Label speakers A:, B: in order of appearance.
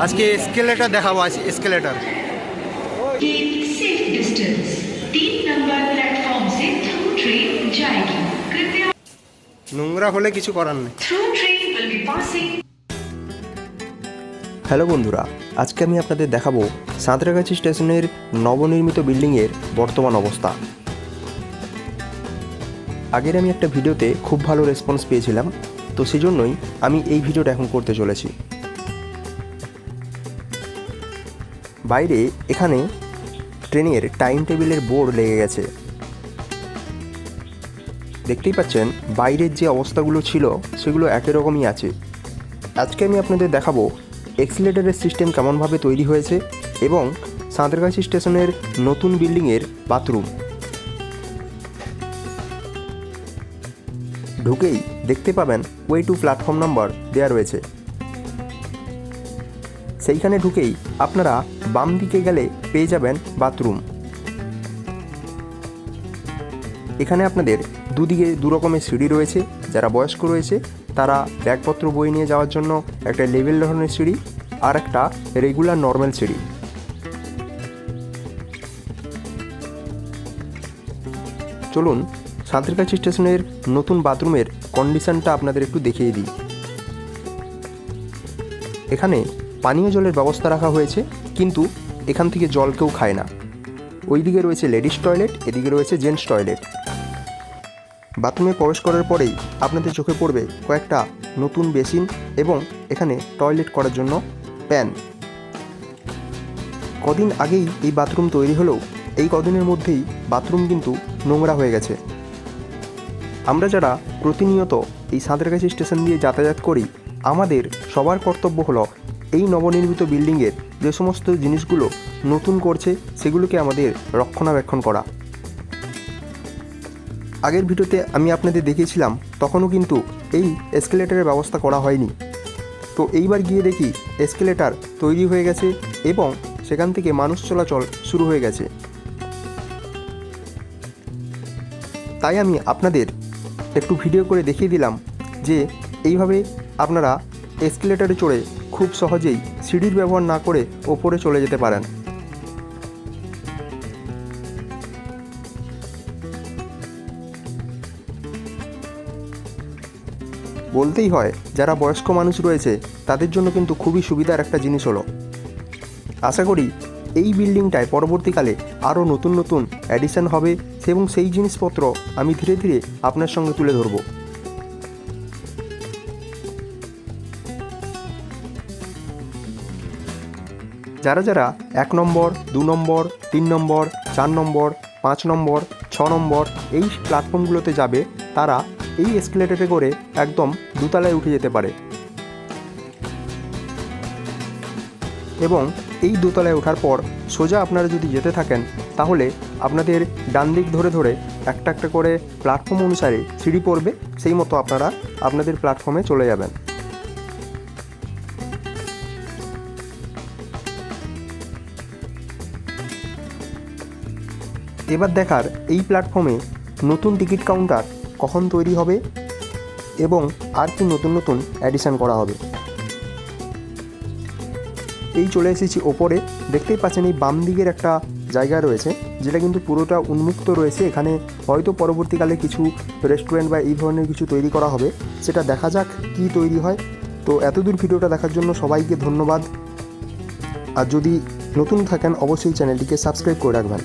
A: আজকে এসকেলেটর দেখাবো। আজ escalator
B: safe distance 3 number platform से थ्रू ट्रेन जाएगी। कृपया
A: নোংরা হলে কিছু করার নেই।
B: Through train will be passing.
C: Hello বন্ধুরা, আজকে আমি আপনাদের দেখাবো সাঁতরাগাছি স্টেশনের নবনির্মিত বিল্ডিংয়ের বর্তমান অবস্থা। আগের আমি একটা ভিডিওতে খুব ভালো রেসপন্স পেয়েছিলাম, তো সেজন্যই আমি এই ভিডিওটা এখন করতে চলেছি। বাইরে এখানে ট্রেনের টাইম টেবিলের বোর্ড লেগে গেছে। দেখতেই পাচ্ছেন বাইরের যে অবস্থাগুলো ছিল সেগুলো একই রকমই আছে। আজকে আমি আপনাদের দেখাবো এক্সিলেটরের সিস্টেম কেমনভাবে তৈরি হয়েছে এবং সাঁতরাগাছি স্টেশনের নতুন বিল্ডিংয়ের বাথরুম। ঢুকেই দেখতে পাবেন ওয়ে টু প্ল্যাটফর্ম নাম্বার দেওয়া রয়েছে। সেইখানে ঢুকেই আপনারা বাম দিকে গেলে পেয়ে যাবেন বাথরুম। এখানে আপনাদের দুদিকে দু রকমের সিঁড়ি রয়েছে। যারা বয়স্ক রয়েছে তারা ব্যাগপত্র বই নিয়ে যাওয়ার জন্য একটা লেভেল ধরনের সিঁড়ি আর একটা রেগুলার নর্মাল সিঁড়ি। চলুন সাঁতরাগাছি স্টেশনের নতুন বাথরুমের কন্ডিশনটা আপনাদের একটু দেখিয়ে দিই। এখানে পানীয় জলের ব্যবস্থা রাখা হয়েছে, কিন্তু এখান থেকে জল কেউ খায় না। ওইদিকে রয়েছে লেডিস টয়লেট, এদিকে রয়েছে জেন্টস টয়লেট। বাথরুমে প্রবেশ করার পরেই আপনাদের চোখে পড়বে কয়েকটা নতুন বেসিন এবং এখানে টয়লেট করার জন্য প্যান। কদিন আগেই এই বাথরুম তৈরি হলেও এই কদিনের মধ্যেই বাথরুম কিন্তু নোংরা হয়ে গেছে। আমরা যারা প্রতিনিয়ত এই সাঁতরাগাছি স্টেশন দিয়ে যাতায়াত করি, আমাদের সবার কর্তব্য হলো এই নবনির্মিত বিল্ডিংয়ের যে সমস্ত জিনিসগুলো নতুন করছে সেগুলোকে আমাদের রক্ষণাবেক্ষণ করা। আগের ভিডিওতে আমি আপনাদের দেখিয়েছিলাম, তখনও কিন্তু এই এসকেলেটরের ব্যবস্থা করা হয়নি। তো এইবার গিয়ে দেখি এসকেলেটর তৈরি হয়ে গেছে এবং সেখান থেকে মানুষ চলাচল শুরু হয়ে গেছে। তাই আমি আপনাদের একটু ভিডিও করে দেখিয়ে দিলাম যে এইভাবে আপনারা এসকেলেটরে চড়ে খুব সহজেই সিঁড়ির ব্যবহার না করে ওপরে চলে যেতে পারেন। বলতেই হয়, যারা বয়স্ক মানুষ রয়েছে তাদের জন্য কিন্তু খুবই সুবিধার একটা জিনিস হলো। আশা করি এই বিল্ডিংটায় পরবর্তীকালে আরও নতুন নতুন অ্যাডিশন হবে এবং সেই জিনিসপত্র আমি ধীরে ধীরে আপনার সঙ্গে তুলে ধরব। যারা যারা 1 নম্বর, 2 নম্বর, 3 নম্বর, 4 নম্বর, 5 নম্বর, 6 নম্বর এই প্ল্যাটফর্মগুলোতে যাবে, তারা এই এসকেলেটরে করে একদম দোতলায় উঠে যেতে পারে এবং এই দোতলায় ওঠার পর সোজা আপনারা যদি যেতে থাকেন তাহলে আপনাদের ডান দিক ধরে ধরে একটা একটা করে প্ল্যাটফর্ম অনুসারে সিঁড়ি পড়বে, সেই মতো আপনারা আপনাদের প্ল্যাটফর্মে চলে যাবেন। এবার দেখার এই প্ল্যাটফর্মে নতুন টিকিট কাউন্টার কখন তৈরি হবে এবং আর কি নতুন নতুন অ্যাডিশন করা হবে। এই চলে এসেছি ওপরে। দেখতেই পাচ্ছেন এই বাম দিকের একটা জায়গা রয়েছে যেটা কিন্তু পুরোটা উন্মুক্ত রয়েছে। এখানে হয়তো পরবর্তীকালে কিছু রেস্টুরেন্ট বা এই ধরনের কিছু তৈরি করা হবে, সেটা দেখা যাক কি তৈরি হয়। তো এতদূর ভিডিওটা দেখার জন্য সবাইকে ধন্যবাদ। আর যদি নতুন থাকেন অবশ্যই চ্যানেলটিকে সাবস্ক্রাইব করে রাখবেন।